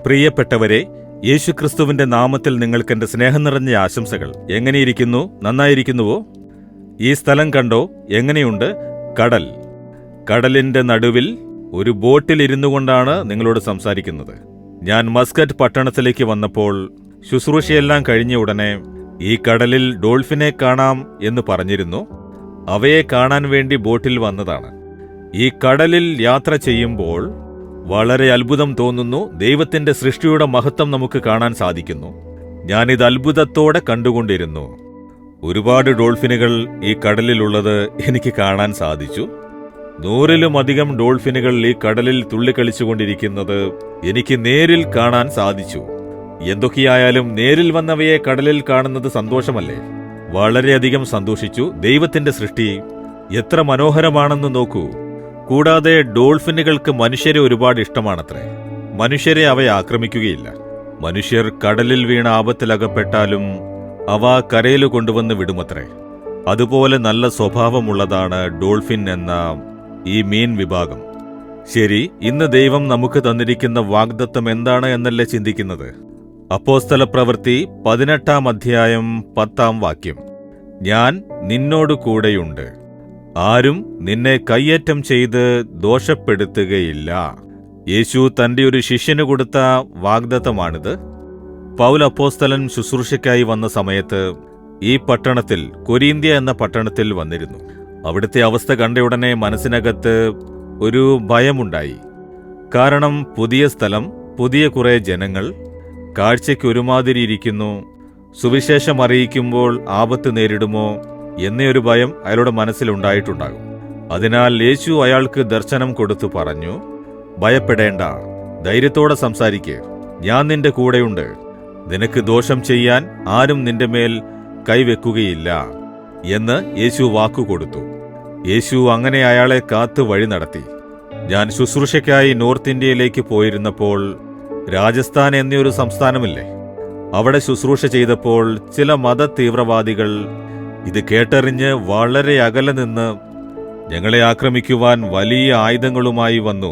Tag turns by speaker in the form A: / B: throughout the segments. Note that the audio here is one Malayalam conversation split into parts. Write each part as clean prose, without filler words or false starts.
A: പ്രിയപ്പെട്ടവരെ, യേശുക്രിസ്തുവിന്റെ നാമത്തിൽ നിങ്ങൾക്ക് എന്റെ സ്നേഹം നിറഞ്ഞ ആശംസകൾ. എങ്ങനെയിരിക്കുന്നു? നന്നായിരിക്കുന്നുവോ? ഈ സ്ഥലം കണ്ടോ? എങ്ങനെയുണ്ട്? കടൽ. കടലിന്റെ നടുവിൽ ഒരു ബോട്ടിൽ ഇരുന്നു കൊണ്ടാണ് നിങ്ങളോട് സംസാരിക്കുന്നത്. ഞാൻ മസ്കറ്റ് പട്ടണത്തിലേക്ക് വന്നപ്പോൾ ശുശ്രൂഷയെല്ലാം കഴിഞ്ഞ ഉടനെ ഈ കടലിൽ ഡോൾഫിനെ കാണാം എന്ന് പറഞ്ഞിരുന്നു. അവയെ കാണാൻ വേണ്ടി ബോട്ടിൽ വന്നതാണ്. ഈ കടലിൽ യാത്ര ചെയ്യുമ്പോൾ വളരെ അത്ഭുതം തോന്നുന്നു. ദൈവത്തിന്റെ സൃഷ്ടിയുടെ മഹത്വം നമുക്ക് കാണാൻ സാധിക്കുന്നു. ഞാനിത് അത്ഭുതത്തോടെ കണ്ടുകൊണ്ടിരുന്നു. ഒരുപാട് ഡോൾഫിനുകൾ ഈ കടലിലുള്ളത് എനിക്ക് കാണാൻ സാധിച്ചു. 100-ലും-അധികം ഡോൾഫിനുകൾ ഈ കടലിൽ തുള്ളിക്കളിച്ചുകൊണ്ടിരിക്കുന്നത് എനിക്ക് നേരിൽ കാണാൻ സാധിച്ചു. എന്തൊക്കെയായാലും നേരിൽ വന്നവയെ കടലിൽ കാണുന്നത് സന്തോഷമല്ലേ? വളരെയധികം സന്തോഷിച്ചു. ദൈവത്തിന്റെ സൃഷ്ടി എത്ര മനോഹരമാണെന്ന് നോക്കൂ. കൂടാതെ ഡോൾഫിനുകൾക്ക് മനുഷ്യരെ ഒരുപാട് ഇഷ്ടമാണത്രേ. മനുഷ്യരെ അവയെ ആക്രമിക്കുകയില്ല. മനുഷ്യർ കടലിൽ വീണ ആപത്തിലകപ്പെട്ടാലും അവ കരയിൽ കൊണ്ടുവന്ന് വിടുമത്രേ. അതുപോലെ നല്ല സ്വഭാവമുള്ളതാണ് ഡോൾഫിൻ എന്ന ഈ മീൻ വിഭാഗം. ശരി, ഇന്ന് ദൈവം നമുക്ക് തന്നിരിക്കുന്ന വാഗ്ദത്തം എന്താണ് എന്നല്ലേ ചിന്തിക്കുന്നത്? അപ്പോസ്തലപ്രവൃത്തി 18-ാം അധ്യായം 10-ാം വാക്യം. ഞാൻ നിന്നോട് കൂടെയുണ്ട്, ആരും നിന്നെ കയ്യേറ്റം ചെയ്ത് ദോഷപ്പെടുത്തുകയില്ല. യേശു തന്റെ ഒരു ശിഷ്യന് കൊടുത്ത വാഗ്ദത്തമാണിത്. പൗൽ അപ്പോസ്തലൻ ശുശ്രൂഷയ്ക്കായി വന്ന സമയത്ത് ഈ പട്ടണത്തിൽ, കൊരീന്ത്യ എന്ന പട്ടണത്തിൽ വന്നിരുന്നു. അവിടുത്തെ അവസ്ഥ കണ്ടയുടനെ മനസ്സിനകത്ത് ഒരു ഭയമുണ്ടായി. കാരണം പുതിയ സ്ഥലം, പുതിയ കുറെ ജനങ്ങൾ, കാഴ്ചയ്ക്ക് ഒരുമാതിരി ഇരിക്കുന്നു. സുവിശേഷം അറിയിക്കുമ്പോൾ ആപത്ത് നേരിടുമോ എന്നൊരു ഭയം അയാളുടെ മനസ്സിലുണ്ടായിട്ടുണ്ടാകും. അതിനാൽ യേശു അയാൾക്ക് ദർശനം കൊടുത്തു പറഞ്ഞു, ഭയപ്പെടേണ്ട, ധൈര്യത്തോടെ സംസാരിക്ക്, ഞാൻ നിന്റെ കൂടെയുണ്ട്. നിനക്ക് ദോഷം ചെയ്യാൻ ആരും നിന്റെ മേൽ കൈവെക്കുകയില്ല എന്ന് യേശു വാക്കുകൊടുത്തു. യേശു അങ്ങനെ അയാളെ കാത്തു വഴി നടത്തി. ഞാൻ ശുശ്രൂഷയ്ക്കായി നോർത്ത് ഇന്ത്യയിലേക്ക് പോയിരുന്നപ്പോൾ രാജസ്ഥാൻ എന്നൊരു സംസ്ഥാനമില്ലേ, അവിടെ ശുശ്രൂഷ ചെയ്തപ്പോൾ ചില മത തീവ്രവാദികൾ ഇത് കേട്ടറിഞ്ഞ് വളരെ അകലെ നിന്ന് ഞങ്ങളെ ആക്രമിക്കുവാൻ വലിയ ആയുധങ്ങളുമായി വന്നു.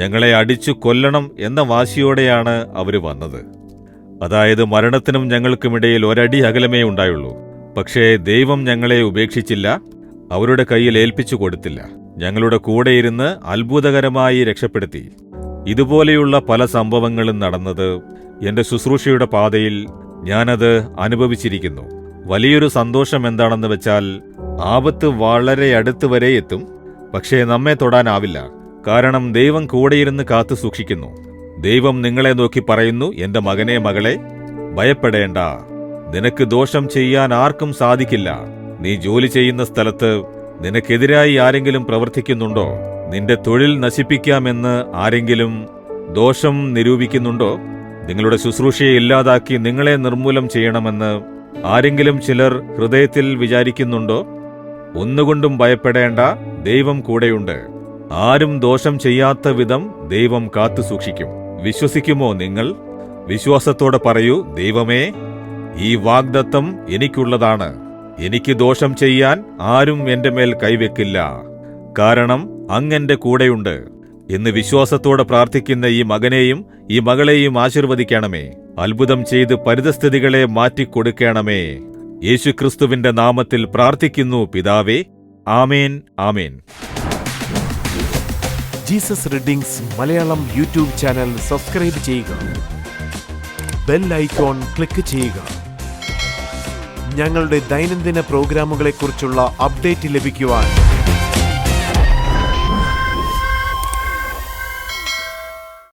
A: ഞങ്ങളെ അടിച്ചു കൊല്ലണം എന്ന വാശിയോടെയാണ് അവർ വന്നത്. അതായത് മരണത്തിനും ഞങ്ങൾക്കുമിടയിൽ ഒരടി അകലമേ ഉണ്ടായുള്ളൂ. പക്ഷേ ദൈവം ഞങ്ങളെ ഉപേക്ഷിച്ചില്ല, അവരുടെ കയ്യിൽ ഏൽപ്പിച്ചു കൊടുത്തില്ല. ഞങ്ങളുടെ കൂടെയിരുന്ന് അത്ഭുതകരമായി രക്ഷപ്പെടുത്തി. ഇതുപോലെയുള്ള പല സംഭവങ്ങളും നടന്നത് എന്റെ ശുശ്രൂഷയുടെ പാതയിൽ ഞാനത് അനുഭവിച്ചിരിക്കുന്നു. വലിയൊരു സന്തോഷം എന്താണെന്ന് വെച്ചാൽ, ആപത്ത് വളരെ അടുത്ത് വരെ എത്തും, പക്ഷേ നമ്മെ തൊടാനാവില്ല. കാരണം ദൈവം കൂടെയിരുന്ന് കാത്തു സൂക്ഷിക്കുന്നു. ദൈവം നിങ്ങളെ നോക്കി പറയുന്നു, എന്റെ മകനെ, മകളെ, ഭയപ്പെടേണ്ട, നിനക്ക് ദോഷം ചെയ്യാൻ ആർക്കും സാധിക്കില്ല. നീ ജോലി ചെയ്യുന്ന സ്ഥലത്ത് നിനക്കെതിരായി ആരെങ്കിലും പ്രവർത്തിക്കുന്നുണ്ടോ? നിന്റെ തൊഴിൽ നശിപ്പിക്കാമെന്ന് ആരെങ്കിലും ദോഷം നിരൂപിക്കുന്നുണ്ടോ? നിങ്ങളുടെ ശുശ്രൂഷയെ ഇല്ലാതാക്കി നിങ്ങളെ നിർമ്മൂലം ചെയ്യണമെന്ന് ആരെങ്കിലും ചിലർ ഹൃദയത്തിൽ വിചാരിക്കുന്നുണ്ടോ? ഒന്നുകൊണ്ടും ഭയപ്പെടേണ്ട, ദൈവം കൂടെയുണ്ട്. ആരും ദോഷം ചെയ്യാത്ത വിധം ദൈവം കാത്തു സൂക്ഷിക്കും. വിശ്വസിക്കുമോ നിങ്ങൾ? വിശ്വാസത്തോടെ പറയൂ, ദൈവമേ, ഈ വാഗ്ദത്തം എനിക്കുള്ളതാണ്. എനിക്ക് ദോഷം ചെയ്യാൻ ആരും എന്റെ മേൽ കൈവെക്കില്ല, കാരണം അങ്ങെന്റെ കൂടെയുണ്ട് എന്ന് വിശ്വാസത്തോടെ പ്രാർത്ഥിക്കുന്ന ഈ മകനെയും ഈ മകളെയും ആശീർവദിക്കണമേ. അത്ഭുതം ചെയ്ത് പരിതസ്ഥിതികളെ മാറ്റിക്കൊടുക്കണമേ. യേശുക്രിസ്തുവിന്റെ നാമത്തിൽ പ്രാർത്ഥിക്കുന്നു പിതാവേ. ആമേൻ, ആമേൻ.
B: Jesus readings Malayalam YouTube channel subscribe ചെയ്യുക. ബെൽ ഐക്കോൺ ക്ലിക്ക് ചെയ്യുക. ഞങ്ങളുടെ ദൈനംദിന പ്രോഗ്രാമുകളെക്കുറിച്ചുള്ള അപ്ഡേറ്റ് ലഭിക്കുവാൻ